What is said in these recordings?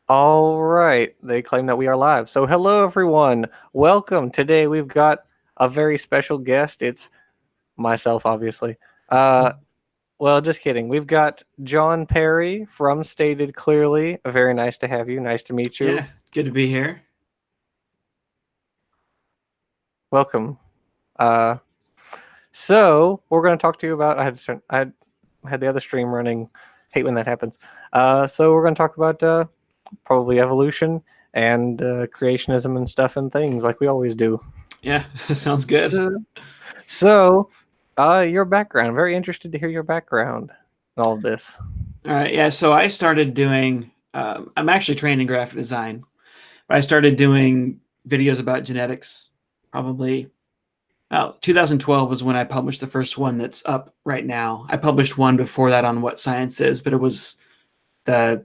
All right, they claim that we are live. So, hello everyone. Welcome. Today we've got a very special guest. It's myself, obviously. Uh, well, just kidding. We've got Jon Perry from Stated Clearly. Very nice to have you. Nice to meet you. Yeah, good to be here. Welcome. Uh, so we're going to talk to you about. I had the other stream running. Hate when that happens. So we're going to talk about probably evolution and creationism and stuff and things like we always do. Yeah, sounds good. So, your background. Very interested to hear your background in all of this. All right, yeah. So I started doing. I'm actually trained in graphic design, but I started doing videos about genetics. Probably, 2012 was when I published the first one that's up right now. I published one before that on what science is, but it was the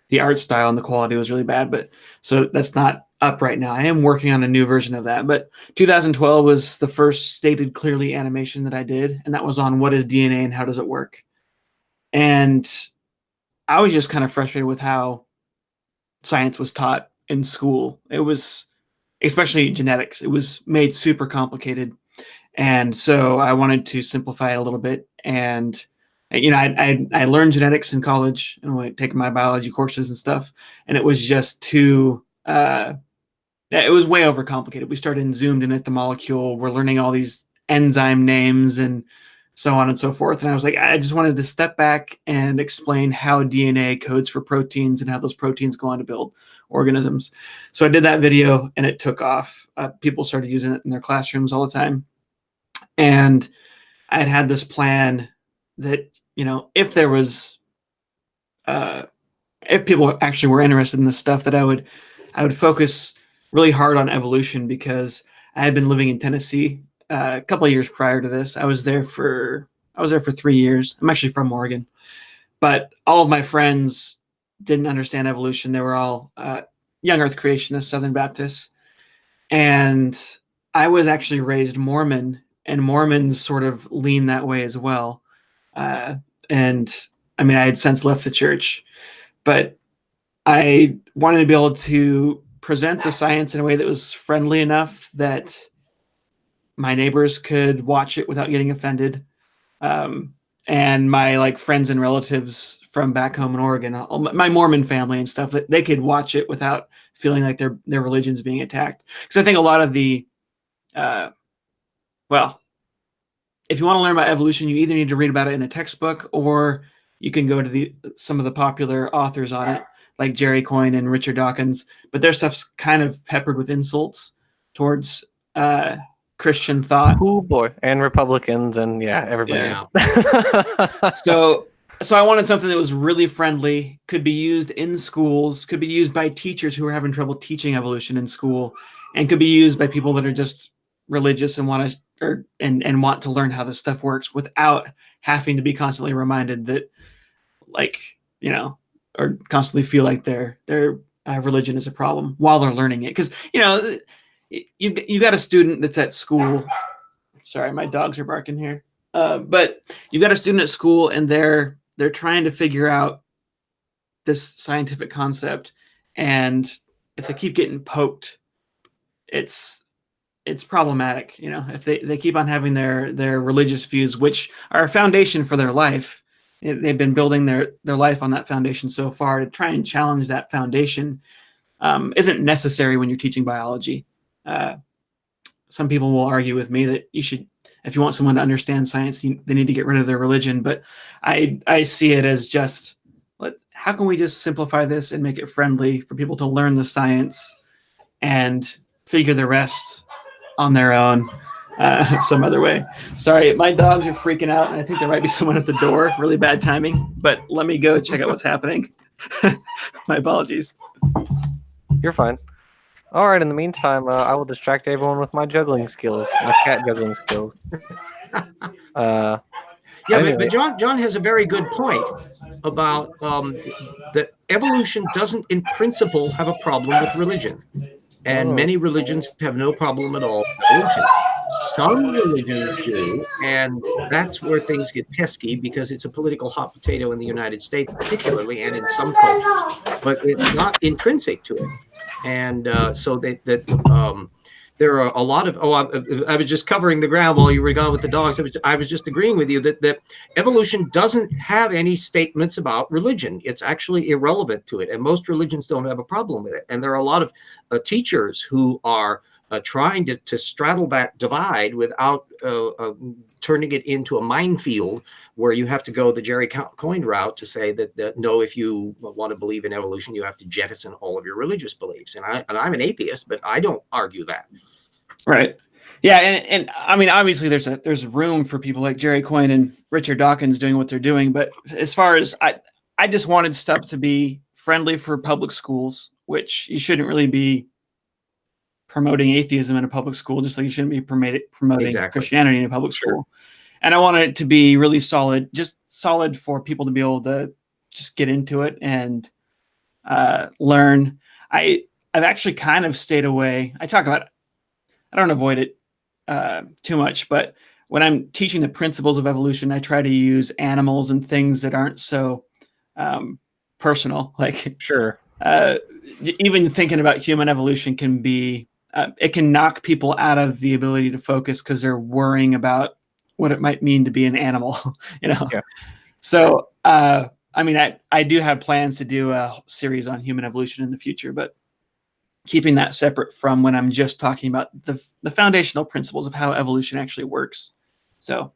the art style and the quality was really bad. But so that's not up right now. I am working on a new version of that. But 2012 was the first stated clearly animation that I did, and that was on what is DNA and how does it work. And I was just kind of frustrated with how science was taught in school. It was, especially genetics, it was made super complicated. And so I wanted to simplify it a little bit. And I learned genetics in college and taking my biology courses and stuff, and it was just too. It was way overcomplicated. We started zoomed in at the molecule. We're learning all these enzyme names and so on and so forth. And I was like, I just wanted to step back and explain how DNA codes for proteins and how those proteins go on to build organisms. So I did that video and it took off. People started using it in their classrooms all the time. And I had this plan that, if there was, if people actually were interested in this stuff, that I would focus really hard on evolution, because I had been living in Tennessee a couple of years prior to this. I was there for 3 years. I'm actually from Oregon, but all of my friends didn't understand evolution. They were all young Earth creationists, Southern Baptists, and I was actually raised Mormon, and Mormons sort of lean that way as well. And I mean, I had since left the church, but I wanted to be able to present the science in a way that was friendly enough that my neighbors could watch it without getting offended. And my friends and relatives from back home in Oregon, my Mormon family and stuff, that they could watch it without feeling like their religion's being attacked. Because I think a lot of the, if you want to learn about evolution, you either need to read about it in a textbook, or you can go to some of the popular authors on it, like Jerry Coyne and Richard Dawkins. But their stuff's kind of peppered with insults towards Christian thought. Oh boy, and Republicans and everybody. Yeah. So I wanted something that was really friendly, could be used in schools, could be used by teachers who are having trouble teaching evolution in school, and could be used by people that are just religious and want to learn how this stuff works without having to be constantly reminded that, or constantly feel like their religion is a problem while they're learning it. Because you've got a student that's at school. Sorry, my dogs are barking here. But you've got a student at school, and they're trying to figure out this scientific concept, and if they keep getting poked, it's problematic. If they keep on having their religious views, which are a foundation for their life, they've been building their life on that foundation so far. To try and challenge that foundation isn't necessary when you're teaching biology. Some people will argue with me that you should, if you want someone to understand science, they need to get rid of their religion. But I see it as just, how can we just simplify this and make it friendly for people to learn the science and figure the rest on their own some other way. Sorry, my dogs are freaking out, and I think there might be someone at the door. Really bad timing, but let me go check out what's happening. My apologies. You're fine. All right, in the meantime, I will distract everyone with my juggling skills, my cat juggling skills. Anyway. But Jon has a very good point about that evolution doesn't, in principle, have a problem with religion. And many religions have no problem at all with evolution. Some religions do, and that's where things get pesky because it's a political hot potato in the United States, particularly, and in some cultures. But it's not intrinsic to it, and so there are a lot of. I was just covering the ground while you were gone with the dogs. I was just agreeing with you that evolution doesn't have any statements about religion. It's actually irrelevant to it, and most religions don't have a problem with it. And there are a lot of teachers who are trying to straddle that divide without turning it into a minefield where you have to go the Jerry Coyne route to say that no, if you want to believe in evolution, you have to jettison all of your religious beliefs. And I'm an atheist, but I don't argue that. Right. Yeah, and I mean, obviously, there's room for people like Jerry Coyne and Richard Dawkins doing what they're doing. But as far as I just wanted stuff to be friendly for public schools, which you shouldn't really be promoting atheism in a public school, just like you shouldn't be promoting Exactly. Christianity in a public school. And I wanted it to be really solid, just solid for people to be able to just get into it and learn. I've actually kind of stayed away. I don't avoid it too much, but when I'm teaching the principles of evolution, I try to use animals and things that aren't so personal. Like, Sure. Even thinking about human evolution can be, it can knock people out of the ability to focus because they're worrying about what it might mean to be an animal, Yeah. So, I mean, I do have plans to do a series on human evolution in the future, but keeping that separate from when I'm just talking about the foundational principles of how evolution actually works. So,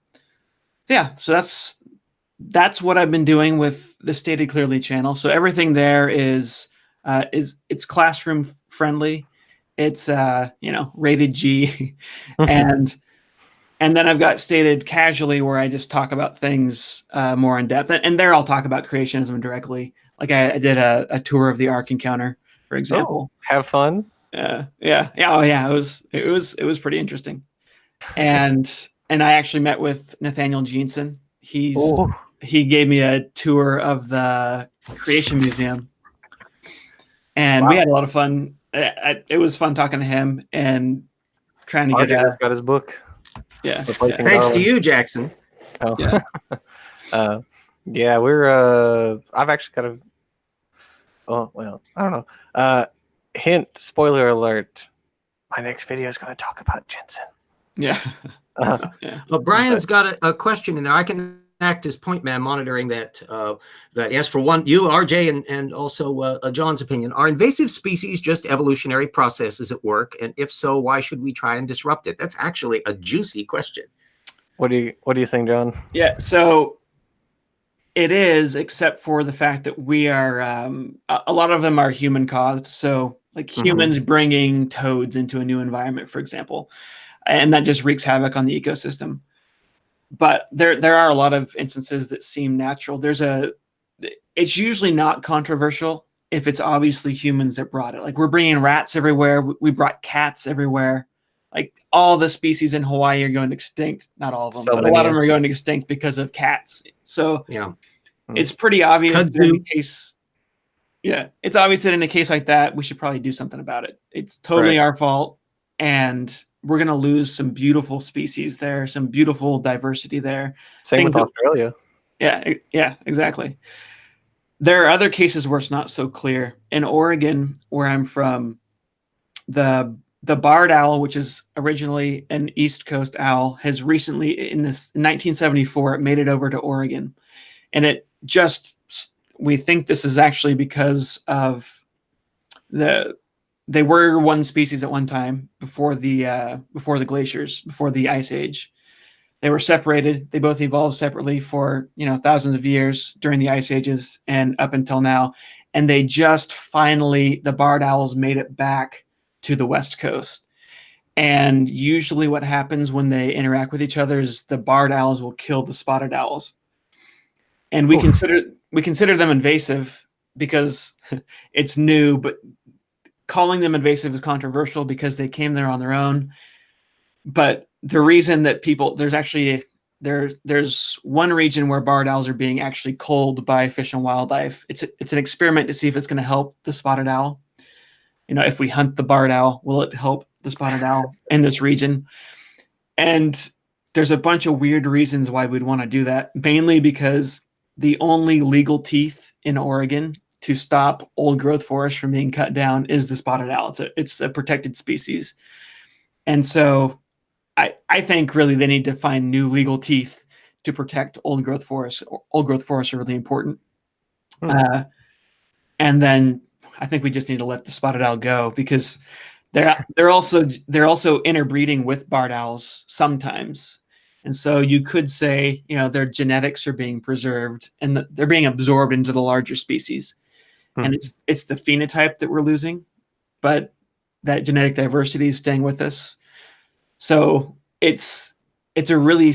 yeah, so that's what I've been doing with the Stated Clearly channel. So everything there is it's classroom friendly. It's rated G, and then I've got Stated Casually, where I just talk about things more in depth, and there I'll talk about creationism directly. Like I did a tour of the Ark Encounter, for example. Oh, have fun. Yeah. Oh yeah. It was pretty interesting. And I actually met with Nathaniel Jeanson. He gave me a tour of the Creation Museum, and we had a lot of fun. It was fun talking to him and trying to RJ get. has got his book. Yeah. Thanks to you, Jackson. Oh. Yeah. Yeah, we're. I've actually kind of. Oh well, I don't know. Hint, spoiler alert. My next video is going to talk about Jensen. Yeah. Yeah. But Brian's got a question in there. I can act as point man, monitoring that. That yes, for one, you, RJ, and also John's opinion. Are invasive species just evolutionary processes at work? And if so, why should we try and disrupt it? That's actually a juicy question. What do you think, John? Yeah. So it is, except for the fact that we are a lot of them are human caused. So like humans bringing toads into a new environment, for example, and that just wreaks havoc on the ecosystem. But there are a lot of instances that seem natural. It's usually not controversial if it's obviously humans that brought it. Like we're bringing rats everywhere. We brought cats everywhere. Like all the species in Hawaii are going extinct. Not all of them, but a lot of them are going extinct because of cats. So yeah, it's pretty obvious that in a case. Yeah, it's obvious that in a case like that, we should probably do something about it. It's totally our fault, and we're going to lose some beautiful species there, some beautiful diversity there. Same with Australia. Yeah, exactly. There are other cases where it's not so clear. In Oregon, where I'm from, the barred owl, which is originally an East Coast owl, has recently, in 1974, it made it over to Oregon. And we think this is actually because of they were one species at one time before the glaciers, before the ice age. They were separated. They both evolved separately for thousands of years during the ice ages and up until now. And they just finally, the barred owls made it back to the West Coast. And usually what happens when they interact with each other is the barred owls will kill the spotted owls. And we consider them invasive because it's new, but calling them invasive is controversial because they came there on their own. But the reason that there's one region where barred owls are being actually culled by Fish and Wildlife. It's an experiment to see if it's going to help the spotted owl. If we hunt the barred owl, will it help the spotted owl in this region? And there's a bunch of weird reasons why we'd want to do that, mainly because the only legal teeth in Oregon to stop old growth forests from being cut down is the spotted owl. It's a protected species. And so I think really they need to find new legal teeth to protect old growth forests. Old growth forests are really important. And then I think we just need to let the spotted owl go, because they're also interbreeding with barred owls sometimes. And so you could say, their genetics are being preserved and they're being absorbed into the larger species. And it's the phenotype that we're losing, but that genetic diversity is staying with us. So it's a really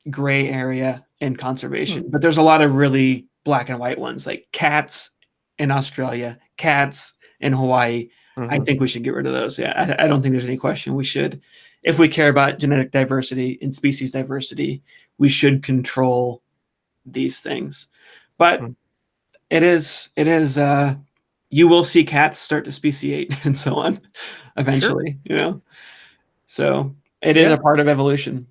gray area in conservation, but there's a lot of really black and white ones, like cats in Australia, cats in Hawaii. I think we should get rid of those. Yeah, I don't think there's any question we should. If we care about genetic diversity and species diversity, we should control these things. But it is you will see cats start to speciate and so on eventually, So it is a part of evolution.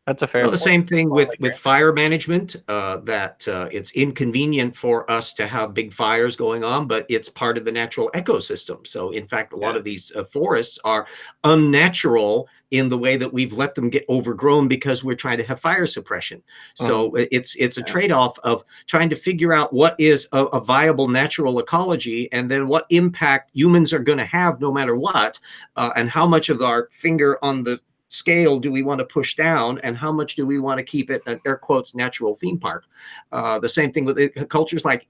That's a fair Well, the point. same thing with fire management, that it's inconvenient for us to have big fires going on, but it's part of the natural ecosystem. So in fact, a lot of these forests are unnatural in the way that we've let them get overgrown because we're trying to have fire suppression. So it's a trade-off of trying to figure out what is a viable natural ecology, and then what impact humans are going to have no matter what, and how much of our finger on the scale do we want to push down, and how much do we want to keep it an air quotes natural theme park. The same thing with cultures like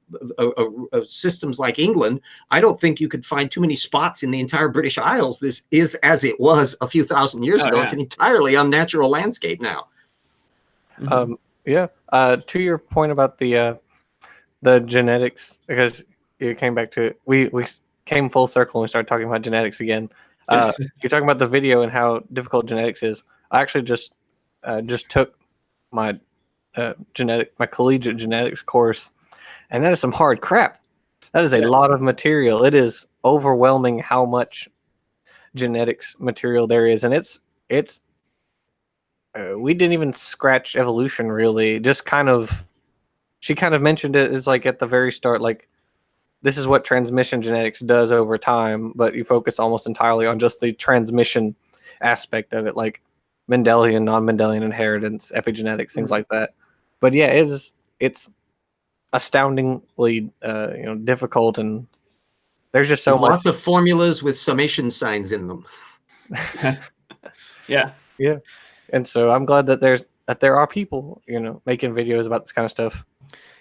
systems like England. I don't think you could find too many spots in the entire British Isles. This is as it was a few thousand years ago. It's an entirely unnatural landscape now. To your point about the genetics, because you came back to it, we came full circle and we started talking about genetics again. You're talking about the video and how difficult genetics is. I actually just took my collegiate genetics course, and that is some hard crap. That is a lot of material. It is overwhelming how much genetics material there is, and it's we didn't even scratch evolution really. Just she kind of mentioned it as like at the very start, like, this is what transmission genetics does over time, but you focus almost entirely on just the transmission aspect of it, like Mendelian, non-Mendelian inheritance, epigenetics, things like that. But yeah, it's astoundingly difficult, and there's just so much. Lots of formulas with summation signs in them. Yeah. And so I'm glad that there are people making videos about this kind of stuff.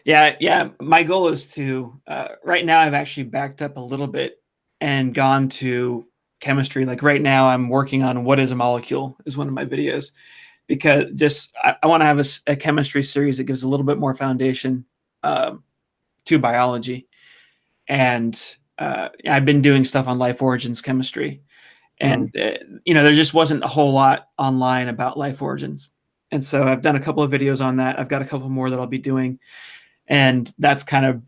Yeah. My goal is to, right now I've actually backed up a little bit and gone to chemistry. Like right now I'm working on What is a Molecule is one of my videos, because I want to have a chemistry series that gives a little bit more foundation to biology. And I've been doing stuff on life origins chemistry. And, there just wasn't a whole lot online about life origins. And so I've done a couple of videos on that. I've got a couple more that I'll be doing. And that's kind of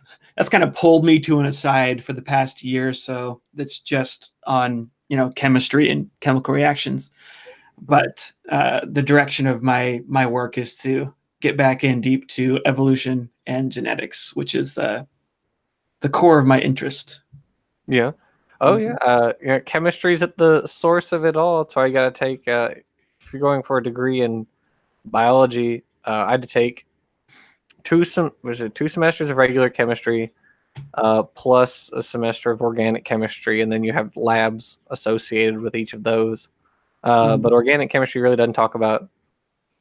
pulled me to an aside for the past year or so. That's just on, chemistry and chemical reactions. But the direction of my work is to get back in deep to evolution and genetics, which is the core of my interest. Yeah. Oh yeah. Chemistry is at the source of it all. That's why you got to take. If you're going for a degree in biology, I had to take two semesters of regular chemistry, plus a semester of organic chemistry, and then you have labs associated with each of those. But organic chemistry really doesn't talk about.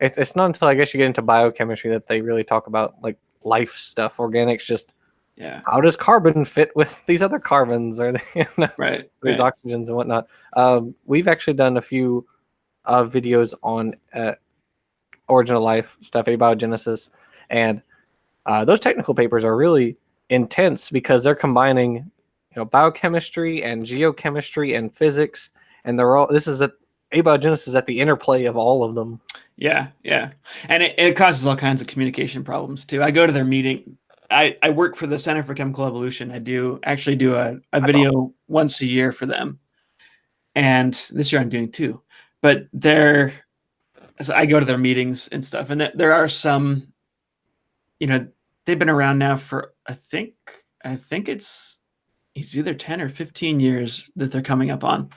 It's not until I guess you get into biochemistry that they really talk about like life stuff. Organics just. Yeah. How does carbon fit with these other carbons, or these oxygens and whatnot? We've actually done a few videos on origin of life stuff, abiogenesis, and those technical papers are really intense because they're combining, biochemistry and geochemistry and physics, and abiogenesis is at the interplay of all of them. Yeah, and it causes all kinds of communication problems too. I go to their meeting. I work for the Center for Chemical Evolution. I do a video once a year for them. And this year I'm doing two. But their so I go to their meetings and stuff, and there are some, they've been around now for I think it's either 10 or 15 years that they're coming up on.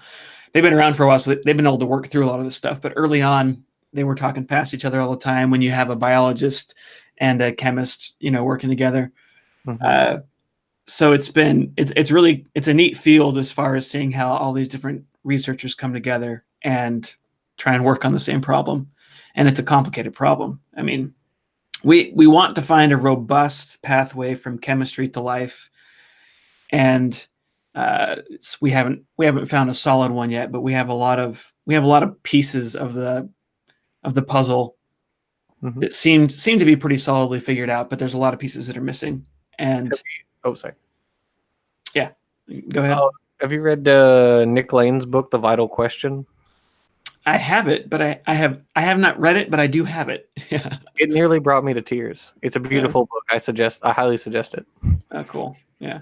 They've been around for a while, so they've been able to work through a lot of this stuff. But early on, they were talking past each other all the time. When you have a biologist and a chemist, working together, so it's a neat field as far as seeing how all these different researchers come together and try and work on the same problem. And it's a complicated problem. I mean, we want to find a robust pathway from chemistry to life, and we haven't found a solid one yet. But we have a lot of pieces of the puzzle that seem to be pretty solidly figured out. But there's a lot of pieces that are missing. And sorry. Yeah, go ahead. Have you read Nick Lane's book, The Vital Question? I have it, but I have not read it, but I do have it. Yeah. It nearly brought me to tears. It's a beautiful book. I highly suggest it. Oh, cool. Yeah.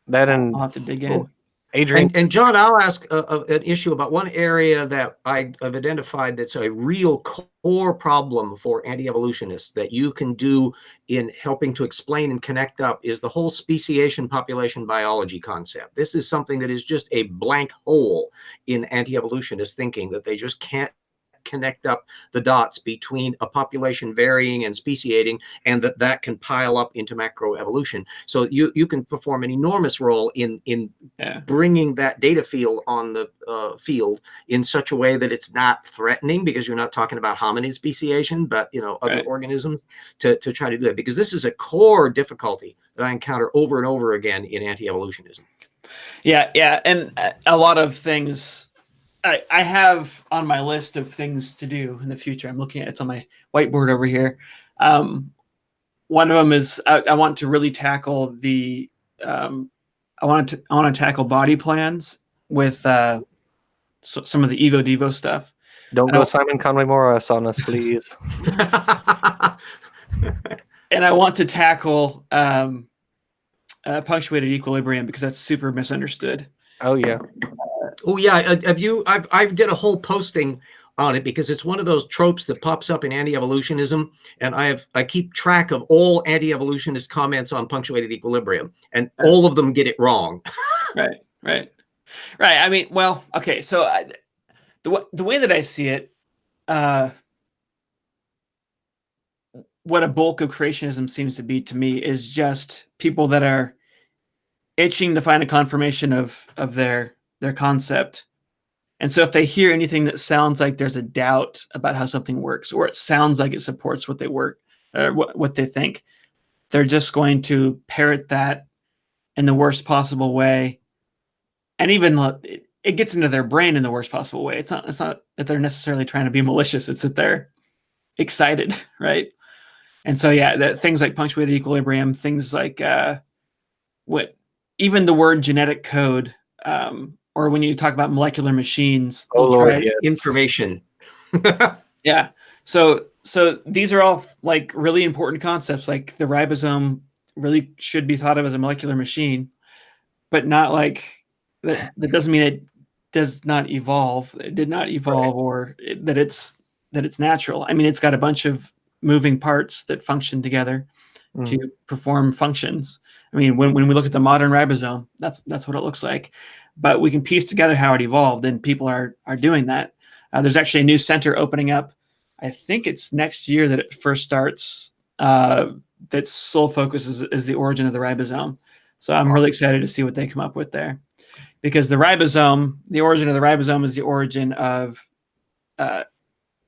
That and I'll have to dig in. Adrian. And John, I'll ask an issue about one area that I've identified that's a real core problem for anti-evolutionists that you can do in helping to explain and connect up is the whole speciation population biology concept. This is something that is just a blank hole in anti-evolutionist thinking, that they just can't connect up the dots between a population varying and speciating, and that can pile up into macroevolution. So you can perform an enormous role in bringing that data field on the field in such a way that it's not threatening, because you're not talking about hominid speciation, but other organisms, to try to do that, because this is a core difficulty that I encounter over and over again in anti-evolutionism. Yeah, and a lot of things I have on my list of things to do in the future. I'm looking at it's on my whiteboard over here. One of them is I want to really tackle the I want to tackle body plans with some of the Evo Devo stuff. Don't go Simon Conway Morris on us, please. And I want to tackle punctuated equilibrium, because that's super misunderstood. Oh yeah. Oh yeah. I did a whole posting on it because it's one of those tropes that pops up in anti-evolutionism, and I keep track of all anti-evolutionist comments on punctuated equilibrium, and all of them get it wrong. Right. I mean, well, okay. So the way that I see it, what a bulk of creationism seems to be to me is just people that are itching to find a confirmation of their concept. And so if they hear anything that sounds like there's a doubt about how something works, or it sounds like it supports what they think, they're just going to parrot that in the worst possible way. And even it gets into their brain in the worst possible way. It's not that they're necessarily trying to be malicious. It's that they're excited, right? And so, yeah, things like punctuated equilibrium, things like even the word genetic code, or when you talk about molecular machines, information. Yeah. So these are all like really important concepts. Like the ribosome really should be thought of as a molecular machine, but not like that. That doesn't mean it does not evolve. It did not evolve, right. Or that it's natural. I mean, it's got a bunch of moving parts that function together to perform functions. I mean, when we look at the modern ribosome, that's what it looks like. But we can piece together how it evolved, and people are doing that. There's actually a new center opening up. I think it's next year that it first starts. That sole focus is the origin of the ribosome. So I'm really excited to see what they come up with there, because the origin of the ribosome is the origin of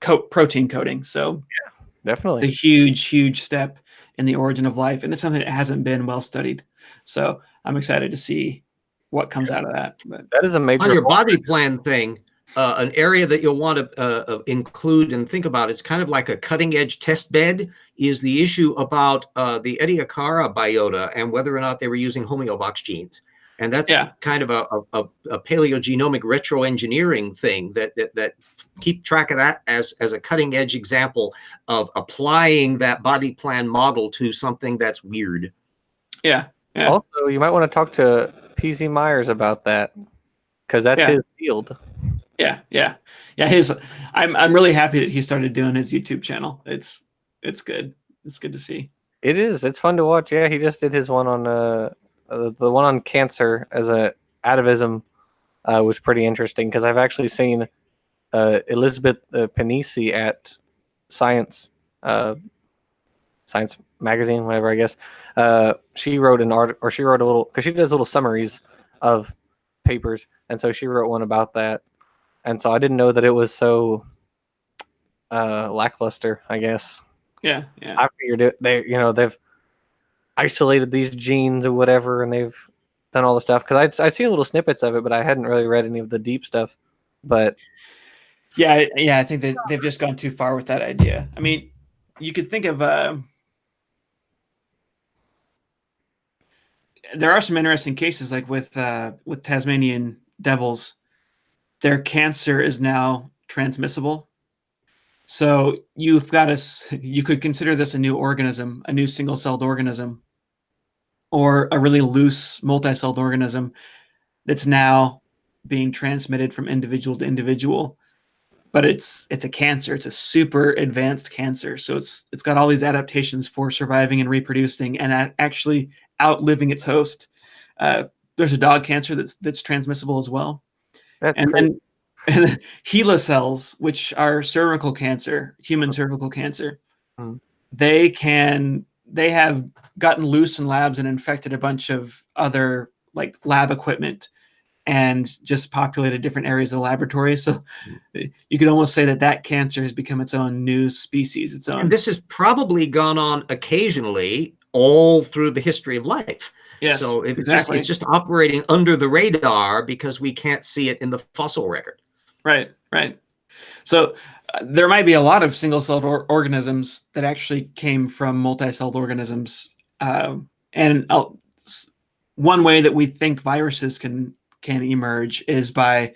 protein coding. So yeah, definitely the huge step in the origin of life, and it's something that hasn't been well studied. So I'm excited to see what comes out of that. But that is a major on your body plan thing. An area that you'll want to include and think about, it's kind of like a cutting edge test bed, is the issue about the Ediacara biota and whether or not they were using homeobox genes. And that's kind of a paleogenomic retroengineering thing that keep track of that as a cutting edge example of applying that body plan model to something that's weird. Yeah. Also, you might want to talk to P.Z. Myers about that, because that's his field. Yeah, yeah, yeah. I'm really happy that he started doing his YouTube channel. It's good. It's good to see. It is. It's fun to watch. Yeah, he just did his one on the one on cancer as a atavism was pretty interesting because I've actually seen Elizabeth Panisi at Science Science Magazine, whatever, I guess. She wrote an art, or she wrote a little, because she does little summaries of papers, and so she wrote one about that. And so I didn't know that it was so lackluster, I guess. Yeah, yeah. I figured they've isolated these genes or whatever, and they've done all the stuff, because I'd seen little snippets of it, but I hadn't really read any of the deep stuff. But yeah, I think that they've just gone too far with that idea. I mean, you could think of there are some interesting cases, like with Tasmanian devils. Their cancer is now transmissible. So you could consider this a new organism, a new single-celled organism, or a really loose multi-celled organism that's now being transmitted from individual to individual. But it's a cancer. It's a super advanced cancer. So it's got all these adaptations for surviving and reproducing and actually outliving its host. There's a dog cancer that's transmissible as well. that's And crazy. then HeLa cells, which are cervical cancer, human cervical cancer, they have gotten loose in labs and infected a bunch of other like lab equipment and just populated different areas of the laboratory. So you could almost say that cancer has become its own new species, its own. And this has probably gone on occasionally all through the history of life. Yes, so exactly. It's just operating under the radar because we can't see it in the fossil record. Right. So there might be a lot of single-celled organisms that actually came from multi-celled organisms. And one way that we think viruses can emerge is by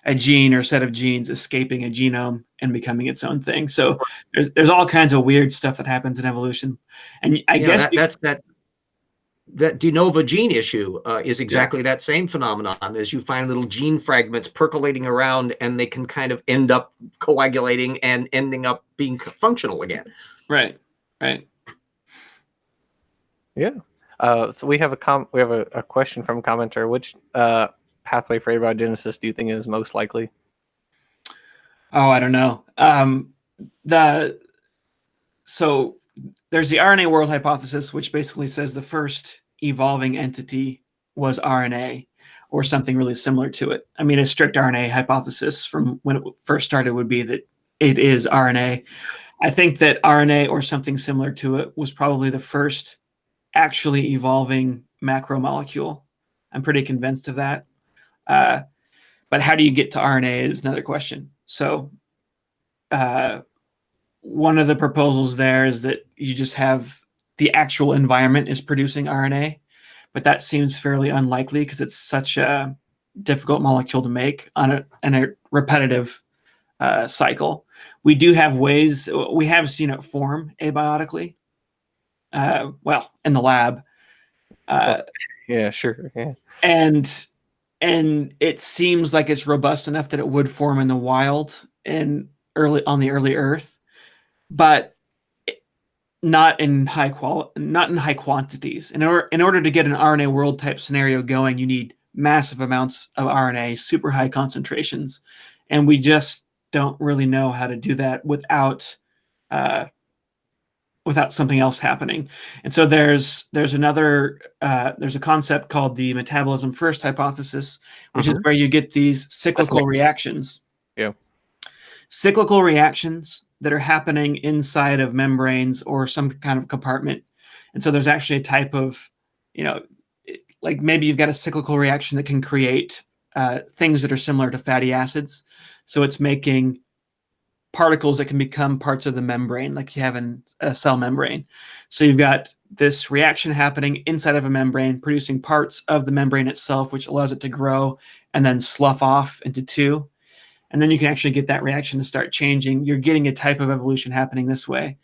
a gene or set of genes escaping a genome and becoming its own thing. So there's all kinds of weird stuff that happens in evolution. And I guess that de novo gene issue is exactly that same phenomenon, as you find little gene fragments percolating around and they can kind of end up coagulating and ending up being functional again. Right. Yeah. So we have a question from a commenter. Which pathway for abiogenesis do you think is most likely? Oh, I don't know. So there's the RNA world hypothesis, which basically says the first evolving entity was RNA or something really similar to it. I mean, a strict RNA hypothesis from when it first started would be that it is RNA. I think that RNA or something similar to it was probably the first actually evolving macromolecule. I'm pretty convinced of that. But how do you get to RNA is another question. So one of the proposals there is that you just have the actual environment is producing RNA, but that seems fairly unlikely because it's such a difficult molecule to make on a repetitive cycle. We do have ways, we have seen it form abiotically, in the lab. Yeah, sure. Yeah. And it seems like it's robust enough that it would form in the wild and on the early Earth, but not in high quantities. In order to get an RNA world type scenario going, you need massive amounts of RNA, super high concentrations, and we just don't really know how to do that without something else happening. And so there's a concept called the metabolism first hypothesis, which is where you get these cyclical reactions. Yeah. Cyclical reactions that are happening inside of membranes or some kind of compartment. And so there's actually a type of, like maybe you've got a cyclical reaction that can create things that are similar to fatty acids. So it's making particles that can become parts of the membrane, like you have in a cell membrane. So you've got this reaction happening inside of a membrane, producing parts of the membrane itself, which allows it to grow and then slough off into two. And then you can actually get that reaction to start changing. You're getting a type of evolution happening this way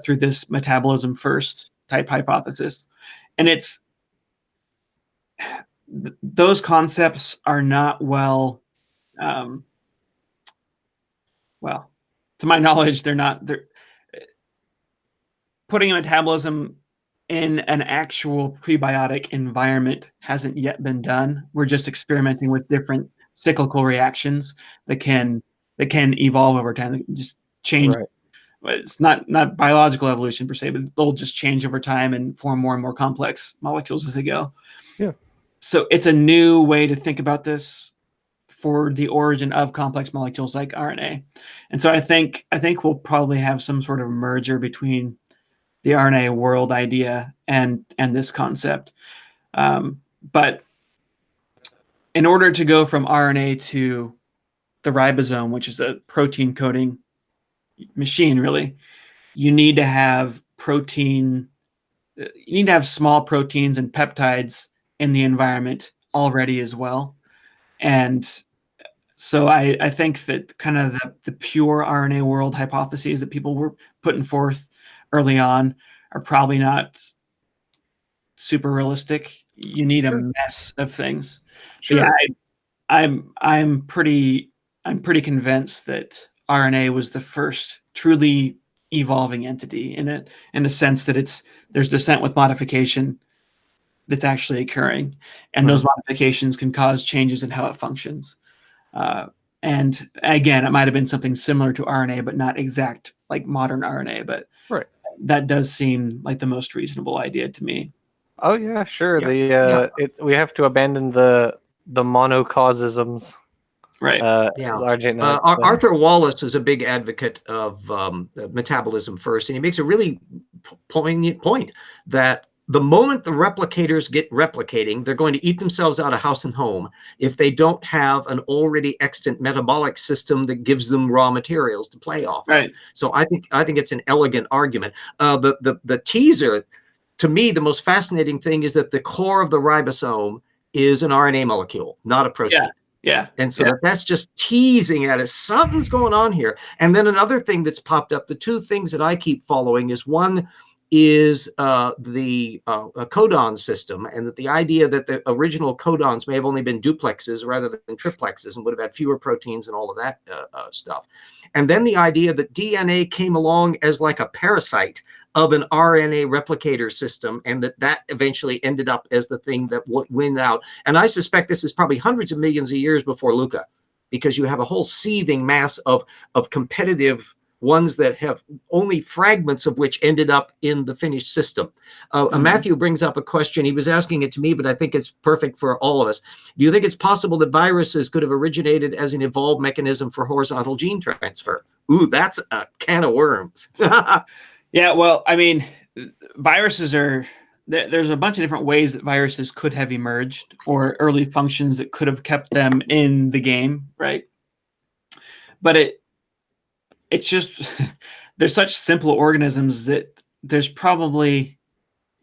through this metabolism first type hypothesis. And those concepts are not well well, to my knowledge, they're putting a metabolism in an actual prebiotic environment hasn't yet been done. We're just experimenting with different cyclical reactions that can evolve over time, that can just change. Right. It's not biological evolution per se, but they'll just change over time and form more and more complex molecules as they go. Yeah. So it's a new way to think about this for the origin of complex molecules like RNA. And so I think we'll probably have some sort of merger between the RNA world idea and this concept. But in order to go from RNA to the ribosome, which is a protein coding machine, really, you need to have small proteins and peptides in the environment already as well. And so I think that kind of the pure RNA world hypotheses that people were putting forth early on are probably not super realistic. You need a mess of things. Sure. Yeah, I'm pretty convinced that RNA was the first truly evolving entity in a sense that there's descent with modification that's actually occurring, and those modifications can cause changes in how it functions. And again, it might have been something similar to RNA, but not exact like modern RNA. But that does seem like the most reasonable idea to me. Oh yeah, sure. We have to abandon the monocausisms. Right. Arthur Wallace is a big advocate of metabolism first, and he makes a really poignant point that the moment the replicators get replicating, they're going to eat themselves out of house and home if they don't have an already extant metabolic system that gives them raw materials to play off. Right. So I think it's an elegant argument. The teaser, to me, the most fascinating thing is that the core of the ribosome is an RNA molecule, not a protein. Yeah. And so that's just teasing at us. Something's going on here. And then another thing that's popped up, the two things that I keep following is one is the codon system, and that the idea that the original codons may have only been duplexes rather than triplexes and would have had fewer proteins and all of that stuff. And then the idea that DNA came along as like a parasite of an RNA replicator system, and that eventually ended up as the thing that went out. And I suspect this is probably hundreds of millions of years before Luca, because you have a whole seething mass of competitive ones that have only fragments of which ended up in the finished system. Matthew brings up a question. He was asking it to me, but I think it's perfect for all of us. Do you think it's possible that viruses could have originated as an evolved mechanism for horizontal gene transfer? Ooh, that's a can of worms. Yeah, well, I mean, viruses there's a bunch of different ways that viruses could have emerged, or early functions that could have kept them in the game, right? But it's just, they're such simple organisms that there's probably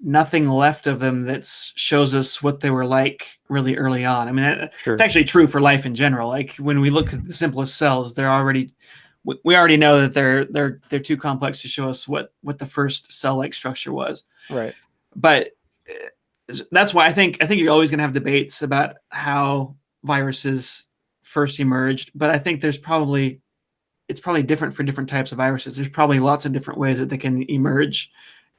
nothing left of them that shows us what they were like really early on. I mean, it's actually true for life in general. Like when we look at the simplest cells, we already know that they're too complex to show us what the first cell-like structure was. Right. But that's why I think you're always going to have debates about how viruses first emerged. But I think it's probably different for different types of viruses. There's probably lots of different ways that they can emerge,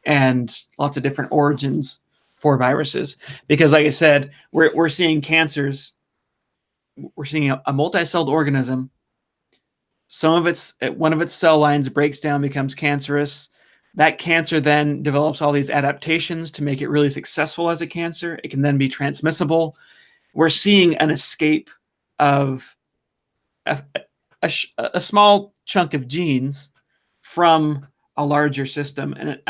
and lots of different origins for viruses. Because, like I said, we're seeing cancers. We're seeing a multi-celled organism. One of its cell lines breaks down, becomes cancerous. That cancer then develops all these adaptations to make it really successful as a cancer. It can then be transmissible. We're seeing an escape of a small chunk of genes from a larger system. And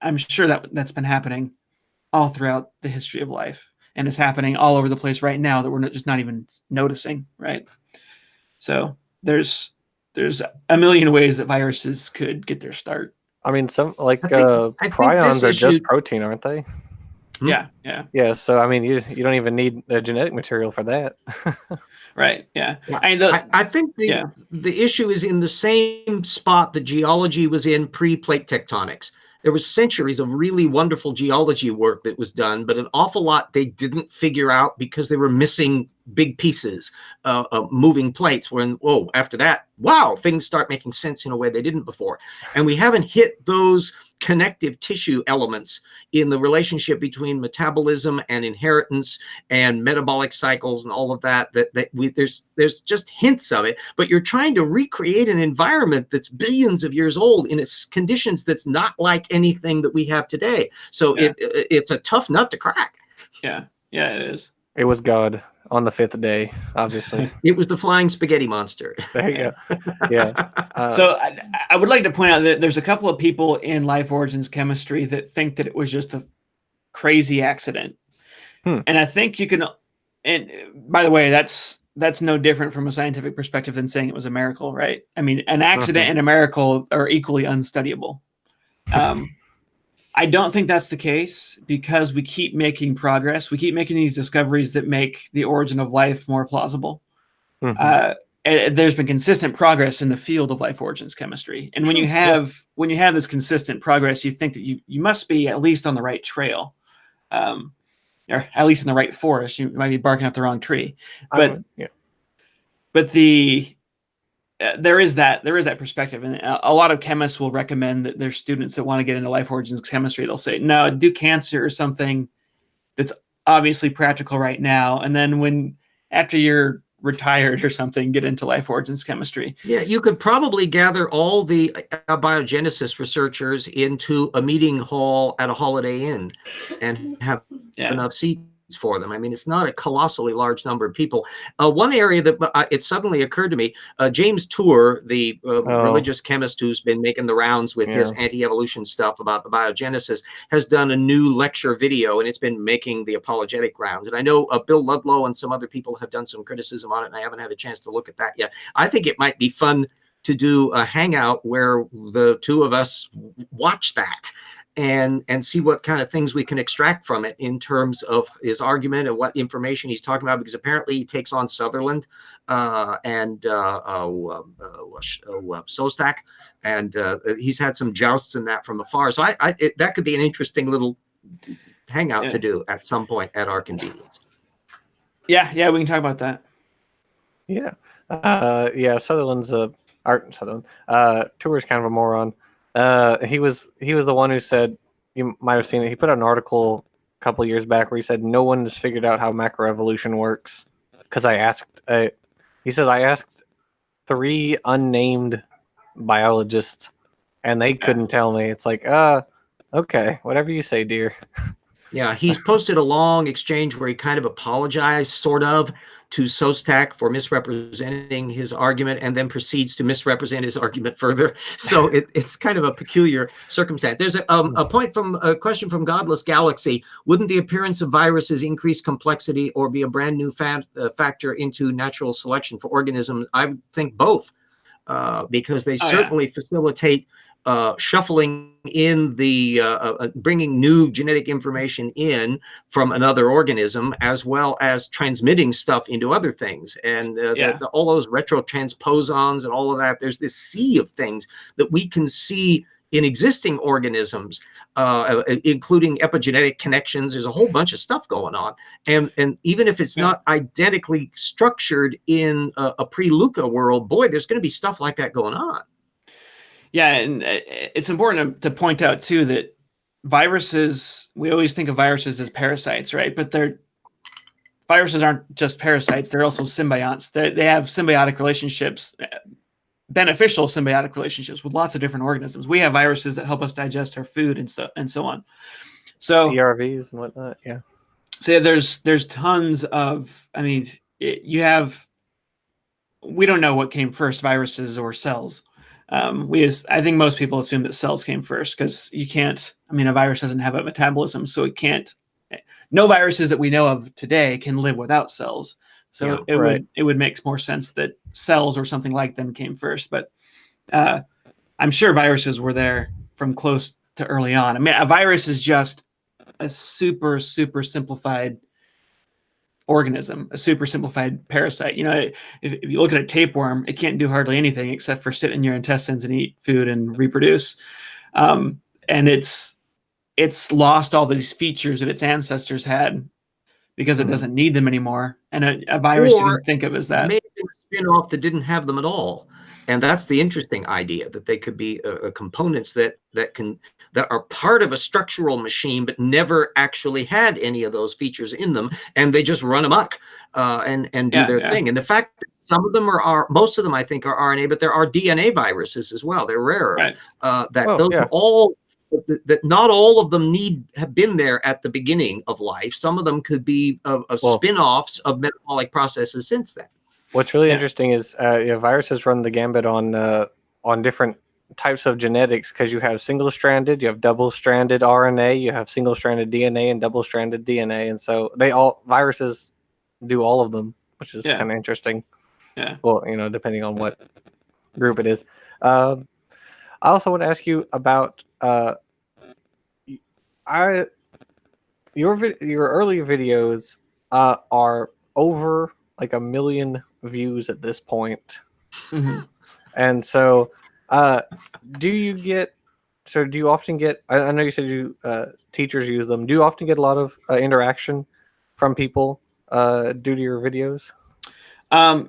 I'm sure that's been happening all throughout the history of life, and it's happening all over the place right now that we're just not even noticing, right? So there's a million ways that viruses could get their start. I mean, some prions are just protein, aren't they? Yeah. So I mean, you don't even need a genetic material for that. Right. Yeah. I think the issue is in the same spot that geology was in pre-plate tectonics. There was centuries of really wonderful geology work that was done, but an awful lot they didn't figure out because they were missing big pieces, moving plates. Whoa, after that, wow, things start making sense in a way they didn't before. And we haven't hit those connective tissue elements in the relationship between metabolism and inheritance and metabolic cycles and all of that, there's just hints of it, but you're trying to recreate an environment that's billions of years old in its conditions that's not like anything that we have today. So it's a tough nut to crack. Yeah, it is. It was God on the 5th day, obviously. It was the flying spaghetti monster. There you go. Yeah. So I would like to point out that there's a couple of people in life origins chemistry that think that it was just a crazy accident. And I think you can, and by the way, that's no different from a scientific perspective than saying it was a miracle, right? I mean, an accident and a miracle are equally unstudyable. I don't think that's the case because we keep making progress. We keep making these discoveries that make the origin of life more plausible. There's been consistent progress in the field of life origins chemistry. And when you have this consistent progress, you think that you must be at least on the right trail, or at least in the right forest. You might be barking up the wrong tree, but there is that perspective, and a lot of chemists will recommend that their students that want to get into life origins chemistry, they'll say, no, do cancer or something that's obviously practical right now, and then after you're retired or something, get into life origins chemistry. Yeah, you could probably gather all the abiogenesis researchers into a meeting hall at a Holiday Inn and have enough seats for them. I mean, it's not a colossally large number of people. One area that it suddenly occurred to me, James Tour, the religious chemist who's been making the rounds with his anti-evolution stuff about the biogenesis, has done a new lecture video, and it's been making the apologetic rounds. And I know Bill Ludlow and some other people have done some criticism on it, and I haven't had a chance to look at that yet. I think it might be fun to do a hangout where the two of us watch that and see what kind of things we can extract from it in terms of his argument and what information he's talking about, because apparently he takes on Sutherland and Sostak, and he's had some jousts in that from afar. So that could be an interesting little hangout to do at some point at our convenience. Yeah, we can talk about that. Sutherland's Sutherland. Tour's kind of a moron. He was the one who said, you might have seen it, he put out an article a couple years back where he said no one has figured out how macroevolution works, because I asked 3 unnamed biologists and they couldn't tell me. It's like, okay, whatever you say, dear. Yeah, he's posted a long exchange where he kind of apologized, sort of, to Sostak for misrepresenting his argument, and then proceeds to misrepresent his argument further. So it's kind of a peculiar circumstance. There's a question from Godless Galaxy. Wouldn't the appearance of viruses increase complexity or be a brand new factor into natural selection for organisms? I would think both, because they certainly facilitate shuffling in the bringing new genetic information in from another organism, as well as transmitting stuff into other things, and all those retrotransposons and all of that. There's this sea of things that we can see in existing organisms, including epigenetic connections. There's a whole bunch of stuff going on, and even if it's not identically structured in a pre-Luca world, boy, there's going to be stuff like that going on. Yeah, and it's important to point out, too, that viruses, we always think of viruses as parasites, right? But viruses aren't just parasites. They're also symbionts. They have symbiotic relationships, beneficial symbiotic relationships with lots of different organisms. We have viruses that help us digest our food and so on. So ERVs and whatnot, yeah. So there's tons of, I mean, we don't know what came first, viruses or cells. I think most people assume that cells came first, because a virus doesn't have a metabolism, so it can't. No viruses that we know of today can live without cells. So it would make more sense that cells or something like them came first. But I'm sure viruses were there from close to early on. I mean, a virus is just a super, super simplified organism, a super simplified parasite. You know, if you look at a tapeworm, it can't do hardly anything except for sit in your intestines and eat food and reproduce. And it's lost all these features that its ancestors had because it doesn't need them anymore. And a virus you can think of as that. Maybe a spin-off that didn't have them at all. And that's the interesting idea, that they could be components that are part of a structural machine, but never actually had any of those features in them, and they just run amok and do their thing. And the fact that some of them most of them I think are RNA, but there are DNA viruses as well. They're rarer. Right. That not all of them have been there at the beginning of life. Some of them could be spin-offs of metabolic processes since then. What's really interesting is viruses run the gambit on different types of genetics, because you have single-stranded, you have double-stranded RNA, you have single-stranded DNA and double-stranded DNA, and so viruses do all of them, which is kind of interesting. Yeah. Well, depending on what group it is. I also want to ask you about your early videos are over like 1 million views at this point. Mm-hmm. And so do you often get, I know you said teachers use them, do you often get a lot of interaction from people due to your videos? I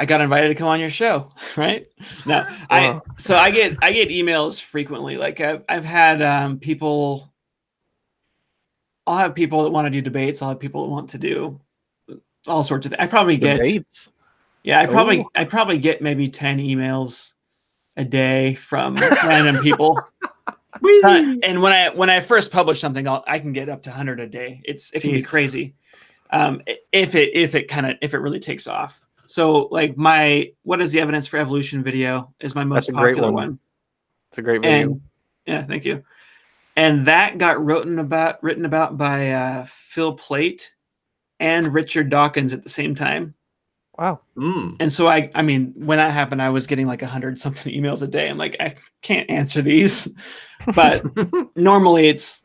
got invited to come on your show, right? No, Wow. I get emails frequently. Like I've had people. I'll have people that want to do debates. I'll have people that want to do all sorts of things. I probably get debates. Yeah, I probably get maybe 10 emails a day from random people. And when I first publish something, I can get up to 100 a day. It can be crazy. If it really takes off. So like what is the evidence for evolution video is my most popular one. It's a great video. And, yeah, thank you. And that got written about by Phil Plait and Richard Dawkins at the same time. Wow. And so I mean, when that happened, I was getting like 100-something emails a day. I'm like, I can't answer these. But normally it's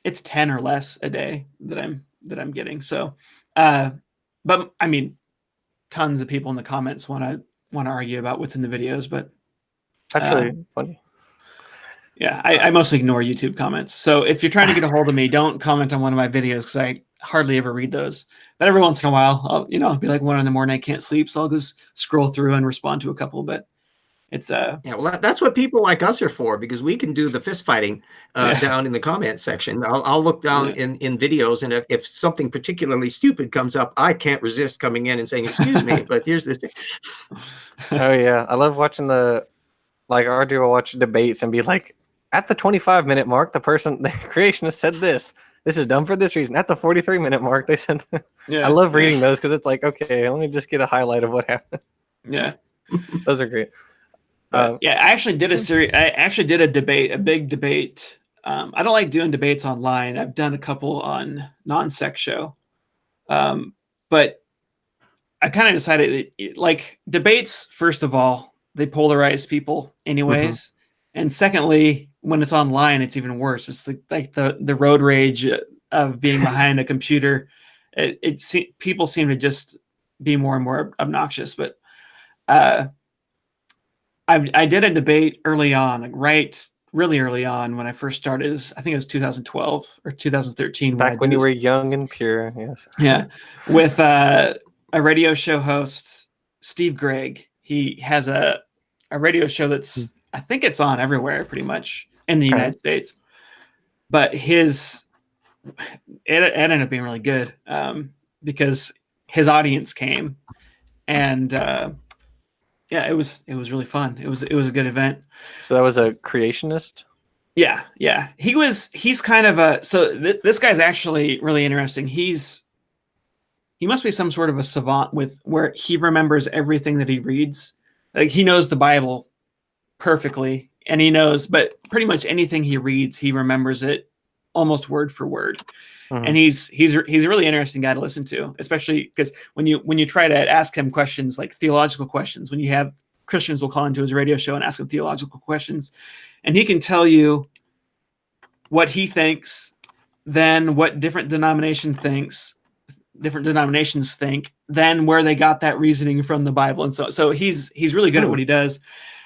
10 or less a day that I'm getting. So but I mean, tons of people in the comments want to argue about what's in the videos, but actually funny. Yeah, I mostly ignore YouTube comments. So if you're trying to get a hold of me, don't comment on one of my videos because I hardly ever read those. But every once in a while, I'll be like 1 a.m, I can't sleep, so I'll just scroll through and respond to a couple. But it's well, that's what people like us are for, because we can do the fist fighting down in the comment section. I'll look down in videos, and if something particularly stupid comes up, I can't resist coming in and saying, "Excuse me, but here's this thing." Oh yeah, I love watching Ardy will watch debates and be like, at the 25-minute mark, the creationist said this. This is done for this reason. At the 43-minute mark, they said. I love reading those because it's like, okay, let me just get a highlight of what happened. Yeah, those are great. I actually did a big debate. I don't like doing debates online. I've done a couple on Non-Sec Show, but I kind of decided that, like, debates, first of all, they polarize people anyways, and secondly, when it's online, it's even worse. It's like the road rage of being behind a computer. People seem to just be more and more obnoxious. But I did a debate early on, really early on when I first started. I think it was 2012 or 2013. Back when you were young and pure, yes. Yeah, with a radio show host, Steve Gregg. He has a radio show that's, I think it's on everywhere pretty much in the United States. But it ended up being really good because his audience came, and it was really fun. It was a good event. So that was a creationist? Yeah. He's kind of this guy's actually really interesting. He must be some sort of a savant where he remembers everything that he reads. Like, he knows the Bible perfectly, and he knows, but pretty much anything he reads, he remembers it almost word for word. And he's a really interesting guy to listen to, especially because when you try to ask him questions, like theological questions, when you have Christians will call into his radio show and ask him theological questions, and he can tell you what he thinks, then what different denominations think, then where they got that reasoning from the Bible. And so he's really good at what he does.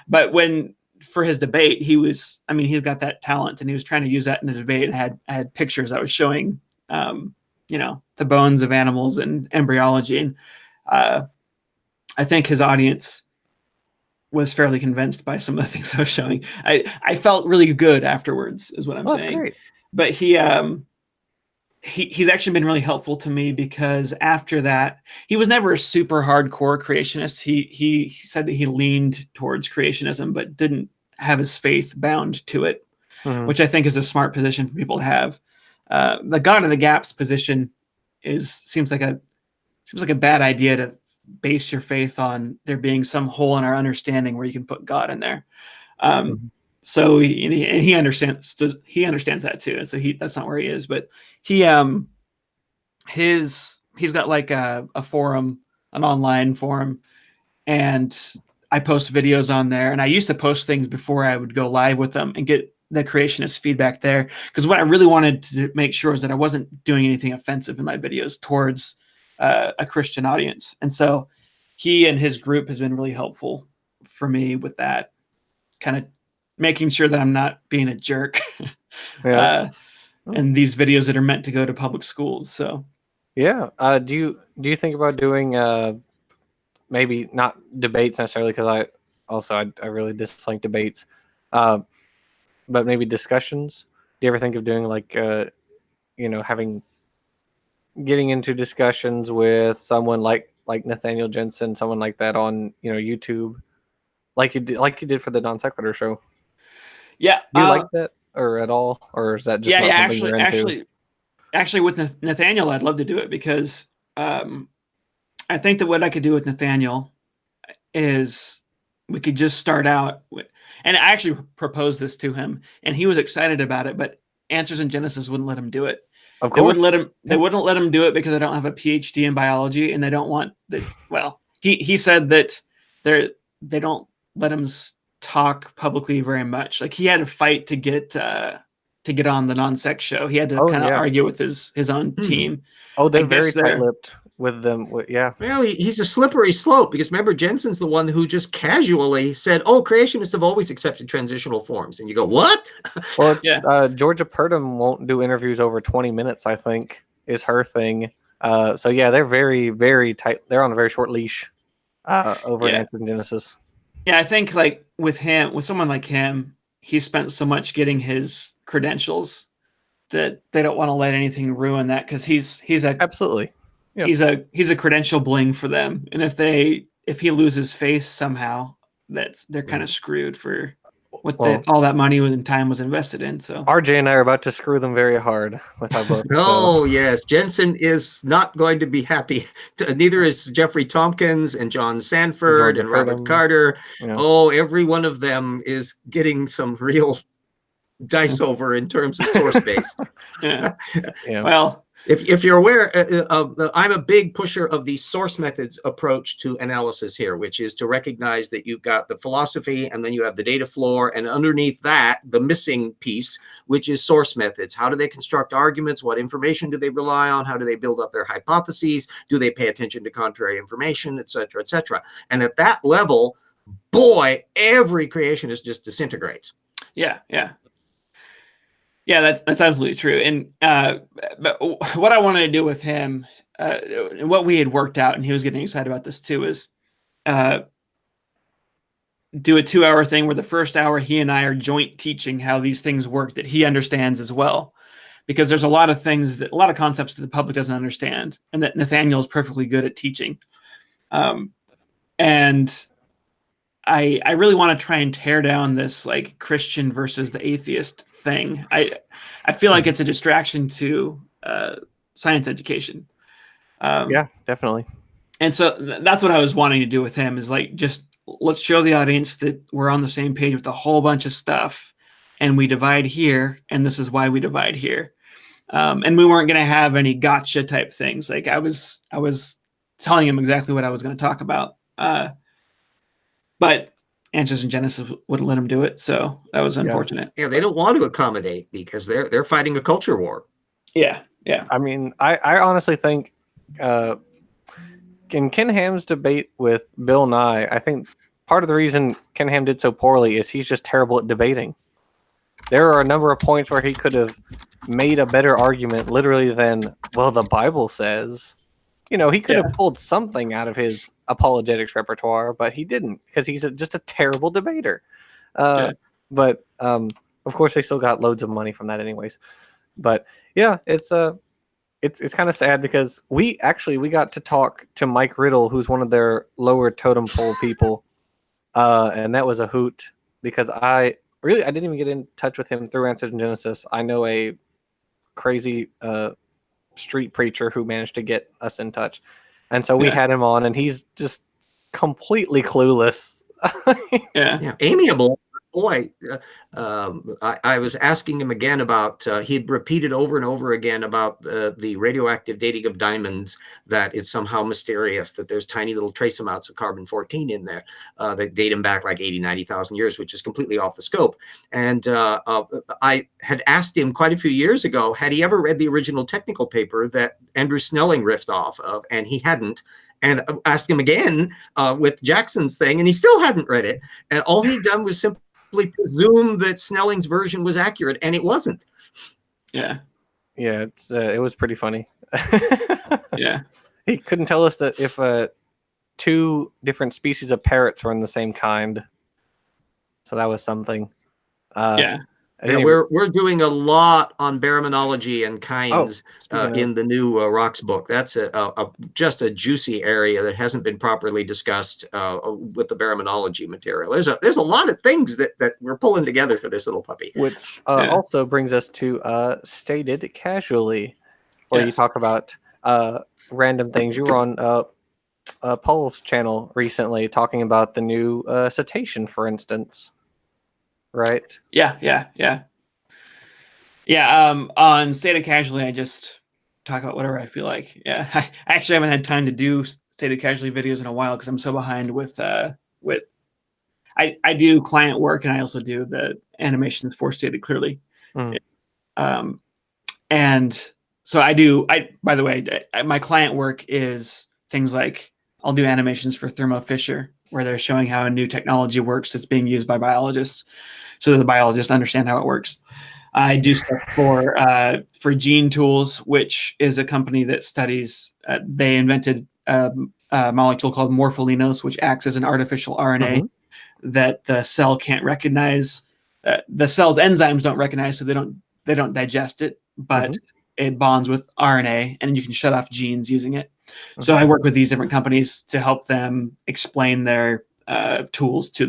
But when for his debate, he's got that talent, and he was trying to use that in a debate, and had pictures that was showing, the bones of animals and embryology. And I think his audience was fairly convinced by some of the things I was showing. I felt really good afterwards, is what I'm saying. That's great. But he's actually been really helpful to me, because after that, he was never a super hardcore creationist. He said that he leaned towards creationism, but didn't have his faith bound to it, which I think is a smart position for people to have. The God of the Gaps position seems like a bad idea, to base your faith on there being some hole in our understanding where you can put God in there. So he understands that too, and so that's not where he is. But he's got like a forum, an online forum, and I post videos on there. And I used to post things before I would go live with them and get the creationist feedback there, because what I really wanted to make sure is that I wasn't doing anything offensive in my videos towards a Christian audience. And so he and his group has been really helpful for me with that, kind of making sure that I'm not being a jerk. And these videos that are meant to go to public schools. So yeah. Do you think about doing maybe not debates necessarily, because I really dislike debates, but maybe discussions? Do you ever think of doing like getting into discussions with someone like Nathaniel Jensen, someone like that on YouTube, like you did for the Non Sequitur show? Yeah. Do you like that or at all, or is that just not something you're into? Actually, with Nathaniel, I'd love to do it, because I think that what I could do with Nathaniel is we could just start out with, and I actually proposed this to him, and he was excited about it, but Answers in Genesis wouldn't let him do it. Of course. They wouldn't let him do it because they don't have a PhD in biology, and they don't want that. Well, he said that they don't let him talk publicly very much. Like, he had to fight to get on the Non-Sec show. He had to kind of argue with his own team. Oh, they're very tight-lipped with them. Yeah. Well, he's a slippery slope, because remember, Jensen's the one who just casually said, "Oh, creationists have always accepted transitional forms," and you go, "What?" Well, Georgia Purdom won't do interviews over 20 minutes, I think, is her thing. So yeah, they're very, very tight. They're on a very short leash over in Genesis. Yeah, I think like with someone like him, he spent so much getting his credentials that they don't want to let anything ruin that, because he's absolutely. Yep. He's a credential bling for them, and if he loses face somehow, they're kind of screwed for what all that money and time was invested in. So RJ and I are about to screw them very hard with our book. Oh, yes. Jensen is not going to be happy. Neither is Jeffrey Tompkins and John Sanford and Robert Carter. Oh, every one of them is getting some real dice over in terms of source base. Yeah. Well, if you're aware, I'm a big pusher of the source methods approach to analysis here, which is to recognize that you've got the philosophy, and then you have the data floor, and underneath that, the missing piece, which is source methods. How do they construct arguments? What information do they rely on? How do they build up their hypotheses? Do they pay attention to contrary information, et cetera, et cetera? And at that level, boy, every creationist just disintegrates. Yeah. Yeah, that's absolutely true. And but what I wanted to do with him, what we had worked out, and he was getting excited about this too, is do a 2-hour thing where the first hour he and I are joint teaching how these things work that he understands as well. Because there's a lot of concepts that the public doesn't understand, and that Nathaniel is perfectly good at teaching. And I really want to try and tear down this like Christian versus the atheist thing. I feel like it's a distraction to science education. Yeah, definitely. And so that's what I was wanting to do with him, is like, just let's show the audience that we're on the same page with a whole bunch of stuff, and we divide here, and this is why we divide here. And we weren't going to have any gotcha type things. Like I was telling him exactly what I was going to talk about. But Answers in Genesis wouldn't let him do it, so that was unfortunate. Yeah, they don't want to accommodate because they're fighting a culture war. Yeah. I mean, I honestly think in Ken Ham's debate with Bill Nye, I think part of the reason Ken Ham did so poorly is he's just terrible at debating. There are a number of points where he could have made a better argument literally than, well, the Bible says. He could have pulled something out of his apologetics repertoire, but he didn't because he's just a terrible debater. But of course, they still got loads of money from that anyways. But yeah, it's kind of sad because we got to talk to Mike Riddle, who's one of their lower totem pole people. And that was a hoot because I didn't even get in touch with him through Answers in Genesis. I know a crazy street preacher who managed to get us in touch, and so we had him on, and he's just completely clueless. Amiable. Boy, I was asking him again about, he'd repeated over and over again about the radioactive dating of diamonds, that it's somehow mysterious, that there's tiny little trace amounts of carbon-14 in there that date him back like 80, 90,000 years, which is completely off the scope. And I had asked him quite a few years ago, had he ever read the original technical paper that Andrew Snelling riffed off of, and he hadn't. And asked him again with Jackson's thing, and he still hadn't read it. And all he'd done was simply presume that Snelling's version was accurate, and it wasn't. It was pretty funny. Yeah, he couldn't tell us that if two different species of parrots were in the same kind, so that was something. We're doing a lot on baraminology and kinds in the new Rocks book. That's just a juicy area that hasn't been properly discussed with the baraminology material. There's a lot of things that we're pulling together for this little puppy. Which also brings us to Stated Casually, where you talk about random things. You were on Paul's channel recently talking about the new cetacean, for instance. Right. On Stated Casually, I just talk about whatever I feel like. I actually haven't had time to do Stated Casually videos in a while because I'm so behind with I do client work, and I also do the animations for Stated Clearly. And so by the way, my client work is things like I'll do animations for Thermo Fisher, where they're showing how a new technology works that's being used by biologists, so that the biologists understand how it works. I do stuff for Gene Tools, which is a company that studies. They invented a molecule called morpholinos, which acts as an artificial RNA that the cell can't recognize. The cell's enzymes don't recognize, so they don't digest it, but it bonds with RNA, and you can shut off genes using it. So I work with these different companies to help them explain their tools to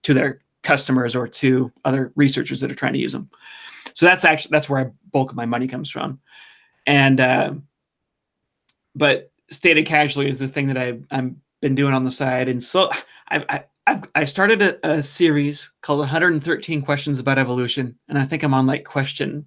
their customers or to other researchers that are trying to use them. So that's where bulk of my money comes from. And but Stated Casually is the thing that I've been doing on the side. And so I started a series called 113 Questions About Evolution, and I think I'm on like question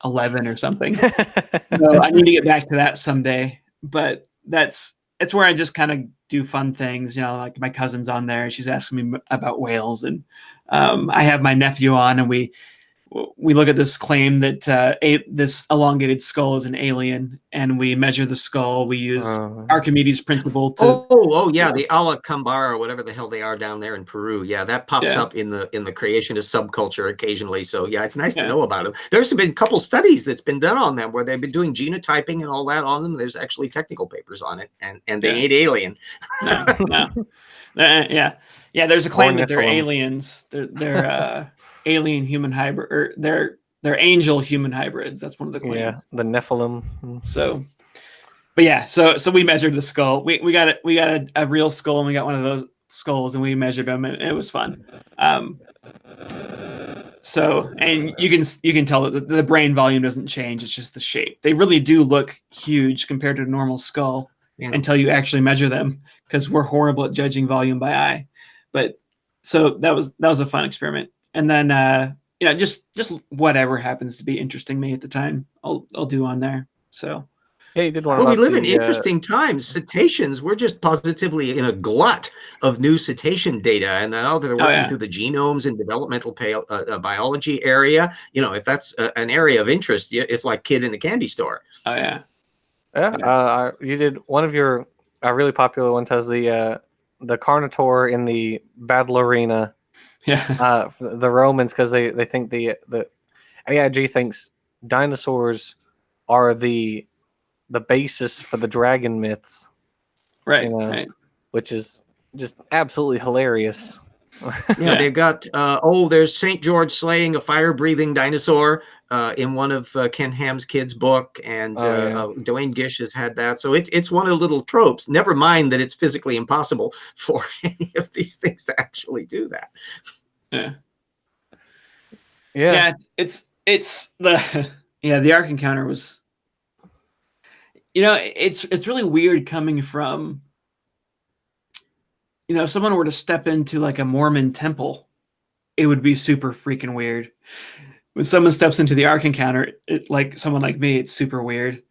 11 or something. So I need to get back to that someday. But it's where I just kind of do fun things, like my cousin's on there. She's asking me about whales, and I have my nephew on, and we look at this claim that this elongated skull is an alien, and we measure the skull. We use Archimedes' principle to. The Alacambara, or whatever the hell they are down there in Peru. Yeah, that pops up in the creationist subculture occasionally. So it's nice to know about them. There's been a couple studies that's been done on them where they've been doing genotyping and all that on them. There's actually technical papers on it, and they ain't alien. No. There's a claim that they're aliens. They're alien human hybrid, or they're angel human hybrids. That's one of the claims. Yeah, the Nephilim. So we measured the skull. We got a real skull, and we got one of those skulls, and we measured them, and it was fun. And you can tell that the brain volume doesn't change. It's just the shape. They really do look huge compared to a normal skull until you actually measure them, because we're horrible at judging volume by eye. But so that was a fun experiment. And then just whatever happens to be interesting me at the time, I'll do on there. So you did one. Well, we live in interesting times. Cetaceans, we're just positively in a glut of new cetacean data, and now they're working through the genomes and developmental biology area. If that's an area of interest, it's like kid in a candy store. You did one of your really popular ones has the the Carnotaur in the battle arena, Yeah. the Romans, because they think the AIG thinks dinosaurs are the basis for the dragon myths, Right. Right. which is just absolutely hilarious. Yeah, they've got there's St. George slaying a fire-breathing dinosaur in one of Ken Ham's kids' book, and Dwayne Gish has had that. So it's one of the little tropes. Never mind that it's physically impossible for any of these things to actually do that. Yeah. Yeah. It's the Ark Encounter was, it's really weird coming from, if someone were to step into like a Mormon temple, it would be super freaking weird. When someone steps into the Ark Encounter, like someone like me, it's super weird.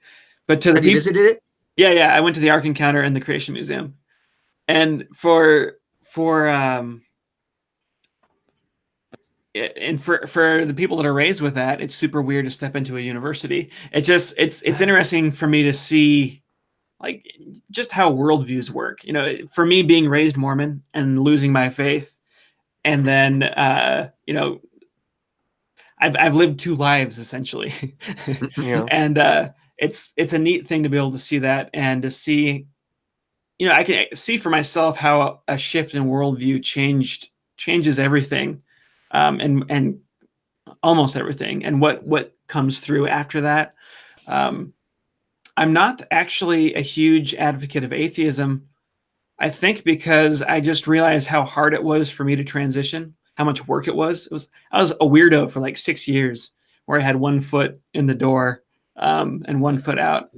But to the Have you visited it? Yeah, I went to the Ark Encounter and the Creation Museum, and for the people that are raised with that, it's super weird to step into a university. It's interesting for me to see, like, just how worldviews work. For me, being raised Mormon and losing my faith, and then I've lived two lives essentially, and it's a neat thing to be able to see that, and to see, I can see for myself how a shift in worldview changes everything, and almost everything, and what comes through after that. I'm not actually a huge advocate of atheism. I think because I just realized how hard it was for me to transition, how much work it was. I was a weirdo for like 6 years, where I had one foot in the door, and one foot out.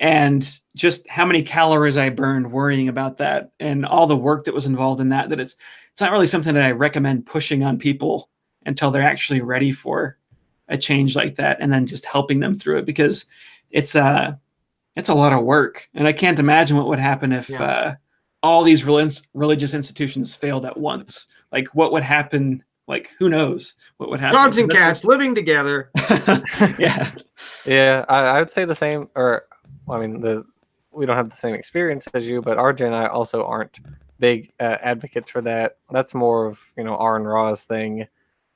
And just how many calories I burned worrying about that, and all the work that was involved in that it's not really something that I recommend pushing on people until they're actually ready for a change like that, and then just helping them through it, because it's a lot of work. And I can't imagine what would happen if all these religious institutions failed at once. Like, what would happen? Like, who knows what would happen? Dogs and cats living together. Yeah, I would say the same. Or, I mean, we don't have the same experience as you, but RJ and I also aren't big advocates for that. That's more of Aaron Ra's thing,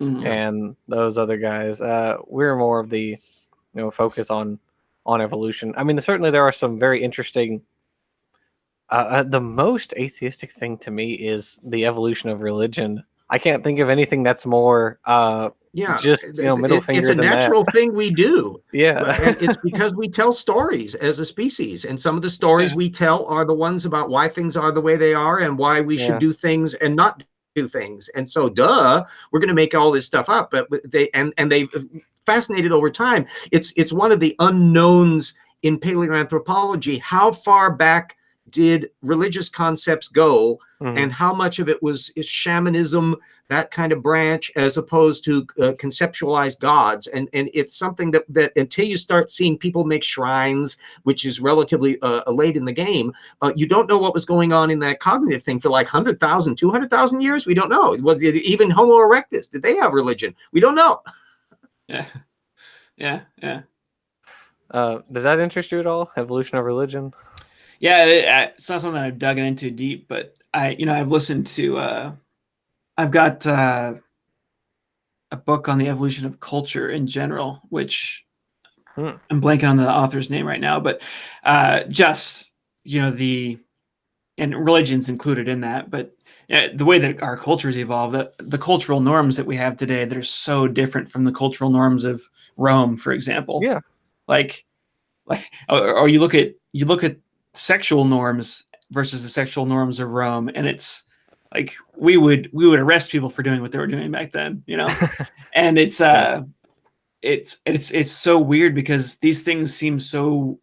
and those other guys. We're more of the focus on evolution. I mean, certainly there are some very interesting. The most atheistic thing to me is the evolution of religion. I can't think of anything that's more just middle finger. It's a natural thing we do. Yeah, and it's because we tell stories as a species, and some of the stories we tell are the ones about why things are the way they are, and why we should do things and not do things. And so, we're going to make all this stuff up. But they've fascinated over time. It's one of the unknowns in paleoanthropology. How far back did religious concepts go, and how much of it is shamanism, that kind of branch, as opposed to conceptualized gods? And it's something that until you start seeing people make shrines, which is relatively late in the game, you don't know what was going on in that cognitive thing for like 100,000, 200,000 years. We don't know. Was it even Homo erectus? Did they have religion? We don't know. Yeah. Does that interest you at all? Evolution of religion? Yeah, it's not something I've dug into deep, but I've listened to. I've got a book on the evolution of culture in general, which I'm blanking on the author's name right now, but just and religion's included in that, but the way that our cultures evolved, the cultural norms that we have today, that are so different from the cultural norms of Rome, for example. Yeah, or you look at sexual norms versus the sexual norms of Rome, and it's like we would arrest people for doing what they were doing back then, and it's so weird, because these things seem so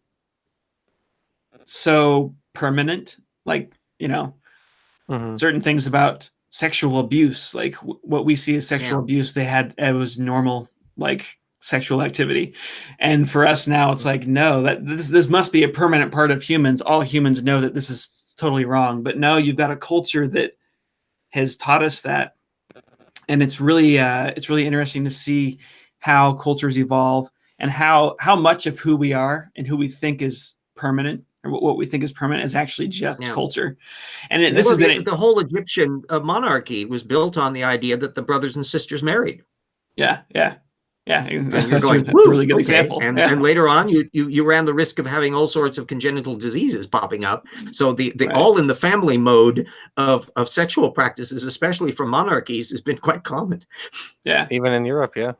permanent, like certain things about sexual abuse, like what we see as sexual abuse, it was normal, like sexual activity. And for us now, it's like, no, that this must be a permanent part of humans. All humans know that this is totally wrong. But no, you've got a culture that has taught us that. And it's really interesting to see how cultures evolve, and how much of who we are and who we think is permanent or what we think is permanent is actually just Yeah. culture. And this has been the whole Egyptian monarchy was built on the idea that the brothers and sisters married. yeah. And you're That's going, a really good okay. example. And Yeah. and later on, you ran the risk of having all sorts of congenital diseases popping up. So the Right. all in the family mode of sexual practices, especially for monarchies, has been quite common. Yeah. Even in Europe, yeah.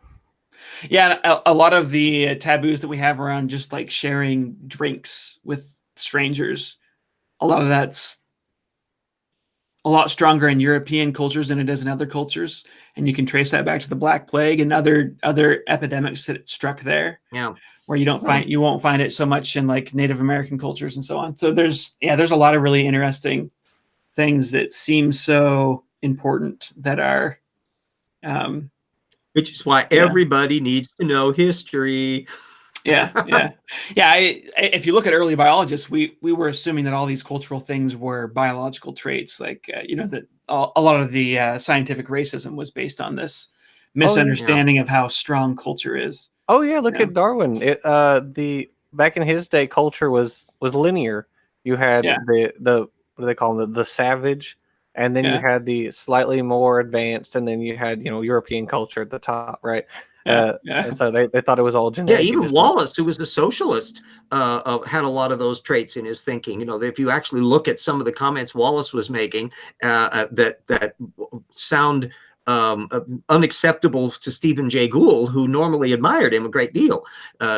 Yeah, a lot of the taboos that we have around just like sharing drinks with strangers, a lot of that's a lot stronger in European cultures than it is in other cultures, and you can trace that back to the Black Plague and other epidemics that struck there. Yeah. Where you won't find it so much in like Native American cultures and so on. So there's a lot of really interesting things that seem so important that are Which is why everybody needs to know history. Yeah. If you look at early biologists, we were assuming that all these cultural things were biological traits, like that a lot of the scientific racism was based on this misunderstanding of how strong culture is. Oh yeah, look at Darwin. Back in his day, culture was linear. You had the what do they call them, the savage, and then you had the slightly more advanced, and then you had European culture at the top, right? And so they thought it was all genetic. Yeah, even Wallace, who was a socialist, had a lot of those traits in his thinking. If you actually look at some of the comments Wallace was making, that sound unacceptable to Stephen Jay Gould, who normally admired him a great deal.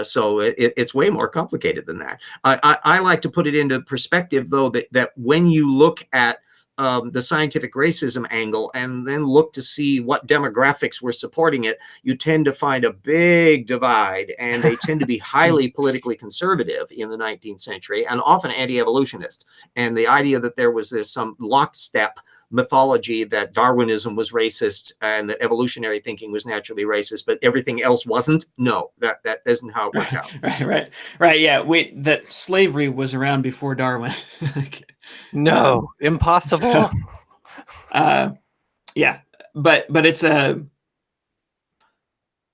So it's way more complicated than that. I like to put it into perspective, though, that when you look at the scientific racism angle and then look to see what demographics were supporting it, you tend to find a big divide, and they tend to be highly politically conservative in the 19th century and often anti-evolutionist. And the idea that there was some lockstep mythology that Darwinism was racist and that evolutionary thinking was naturally racist, but everything else wasn't. No, that isn't how it worked out. Right. Yeah. That slavery was around before Darwin. No, impossible. Yeah, but it's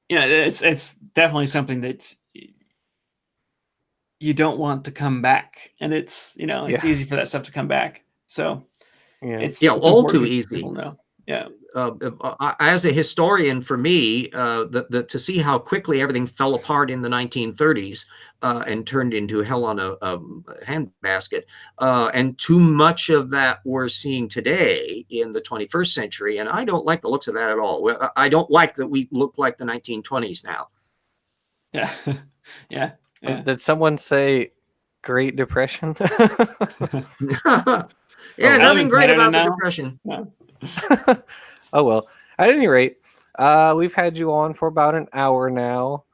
it's definitely something that you don't want to come back, and it's easy for that stuff to come back. So it's all too easy. Yeah. As a historian, for me, to see how quickly everything fell apart in the 1930s and turned into hell on a handbasket, and too much of that we're seeing today in the 21st century, and I don't like the looks of that at all. I don't like that we look like the 1920s now. Yeah. Did someone say Great Depression? Yeah, nothing great about the Depression. Yeah. Oh well. At any rate, we've had you on for about an hour now.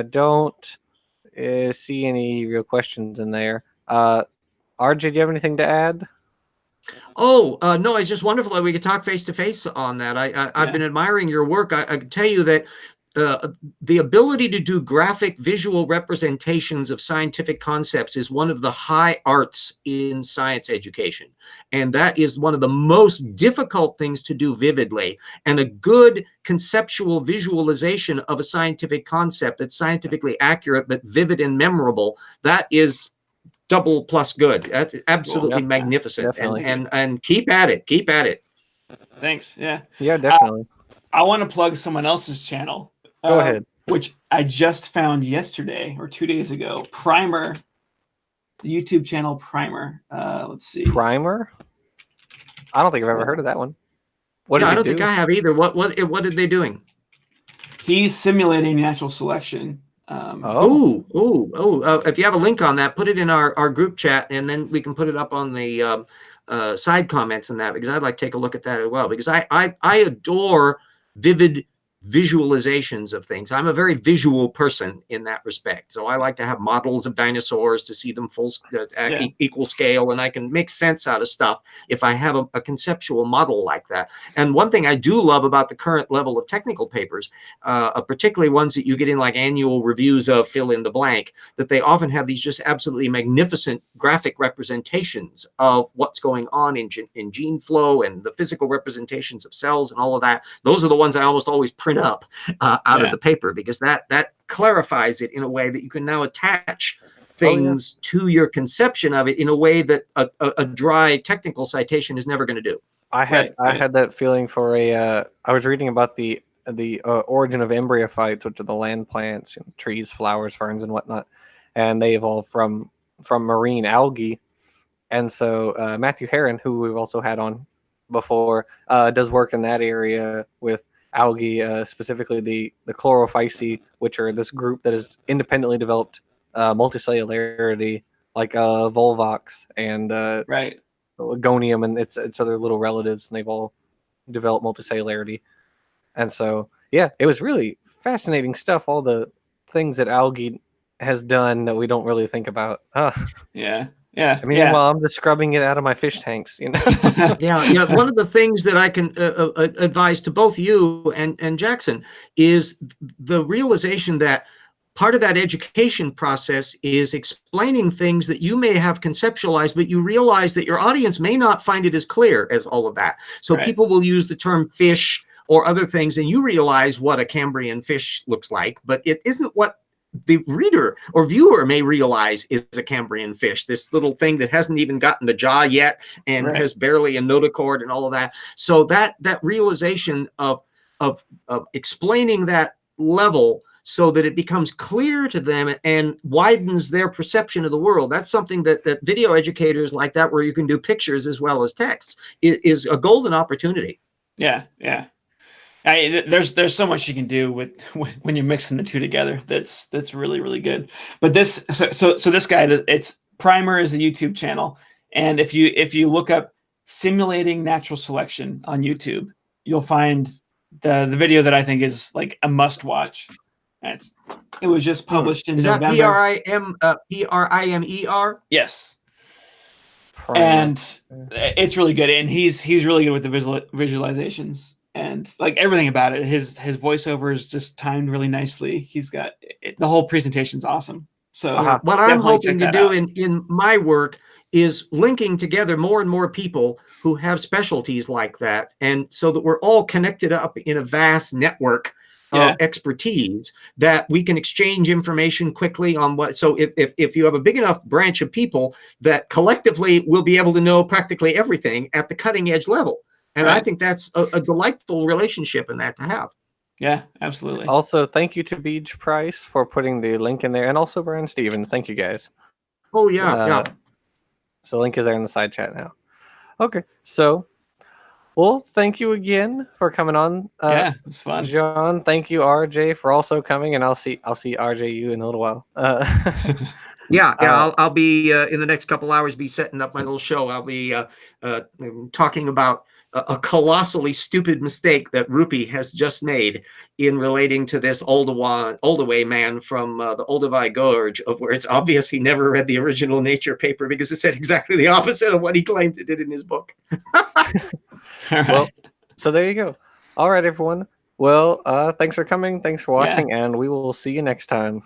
Don't see any real questions in there. RJ, do you have anything to add? Oh, no, it's just wonderful that we could talk face to face on that. I've been admiring your work. I can tell you that the ability to do graphic visual representations of scientific concepts is one of the high arts in science education. And that is one of the most difficult things to do vividly. And a good conceptual visualization of a scientific concept that's scientifically accurate but vivid and memorable, that is double plus good. That's absolutely magnificent. And keep at it. Keep at it. Thanks. Yeah. Yeah, definitely. I want to plug someone else's channel. Go ahead. Which I just found yesterday or 2 days ago. Primer. The YouTube channel Primer. Let's see. Primer? I don't think I've ever heard of that one. What does I he don't do? think I have either. What are they doing? He's simulating natural selection. If you have a link on that, put it in our group chat, and then we can put it up on the side comments and that, because I'd like to take a look at that as well, because I adore vivid visualizations of things. I'm a very visual person in that respect. So I like to have models of dinosaurs to see them equal scale, and I can make sense out of stuff if I have a conceptual model like that. And one thing I do love about the current level of technical papers, particularly ones that you get in like annual reviews of fill in the blank, that they often have these just absolutely magnificent graphic representations of what's going on in gene flow and the physical representations of cells and all of that. Those are the ones I almost always print up out of the paper, because that clarifies it in a way that you can now attach things to your conception of it in a way that a dry technical citation is never going to do. I had that feeling for I was reading about the origin of embryophytes, which are the land plants, trees, flowers, ferns, and whatnot, and they evolved from marine algae. And so Matthew Herron, who we've also had on before, does work in that area with algae, specifically the chlorophyceae, which are this group that has independently developed multicellularity, like Volvox and Gonium and its other little relatives, and they've all developed multicellularity. And so, yeah, it was really fascinating stuff. All the things that algae has done that we don't really think about. Yeah. I mean, while I'm just scrubbing it out of my fish tanks, Yeah. One of the things that I can advise to both you and Jackson is the realization that part of that education process is explaining things that you may have conceptualized, but you realize that your audience may not find it as clear as all of that. So people will use the term fish or other things, and you realize what a Cambrian fish looks like, but it isn't what the reader or viewer may realize is a Cambrian fish, this little thing that hasn't even gotten a jaw yet and has barely a notochord and all of that. So that realization of explaining that level so that it becomes clear to them and widens their perception of the world. That's something that video educators like that, where you can do pictures as well as texts, is a golden opportunity. Yeah. There's so much you can do with when you're mixing the two together. That's really, really good. But this this guy, it's Primer is a YouTube channel, and if you look up simulating natural selection on YouTube, you'll find the video that I think is like a must watch. It was just published in November. Is that Primer? Yes. And it's really good, and he's really good with the visualizations. And like everything about it, his voiceover is just timed really nicely. He's got the whole presentation's awesome. So what I'm hoping to do in my work is linking together more and more people who have specialties like that, and so that we're all connected up in a vast network of expertise that we can exchange information quickly on what. So if you have a big enough branch of people that collectively will be able to know practically everything at the cutting edge level. And I think that's a delightful relationship in that to have. Yeah, absolutely. Also, thank you to Beach Price for putting the link in there, and also Brian Stevens. Thank you, guys. Oh, yeah. So the link is there in the side chat now. Okay, so, well, thank you again for coming on. It was fun. John, thank you, RJ, for also coming, and I'll see RJ you in a little while. I'll be in the next couple hours be setting up my little show. I'll be talking about a colossally stupid mistake that Rupi has just made in relating to this Oldaway man from the Olduvai Gorge, of where it's obvious he never read the original Nature paper because it said exactly the opposite of what he claimed it did in his book. Well, so there you go. All right, everyone. Well, thanks for coming. Thanks for watching, and we will see you next time.